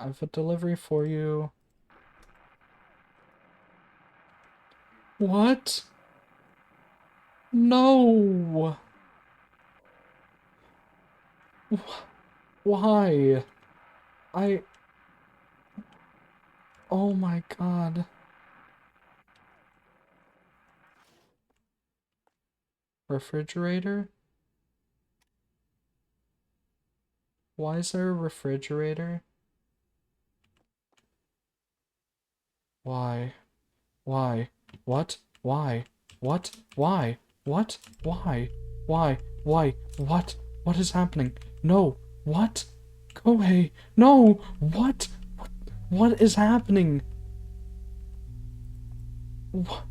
I have a delivery for you. What? No! Why? I... Oh my god. Refrigerator? Why is there a refrigerator? Why? Why? What? Why? What? Why? What? Why? Why? Why? What? What is happening? No! What? Go away! No! What? What is happening? What?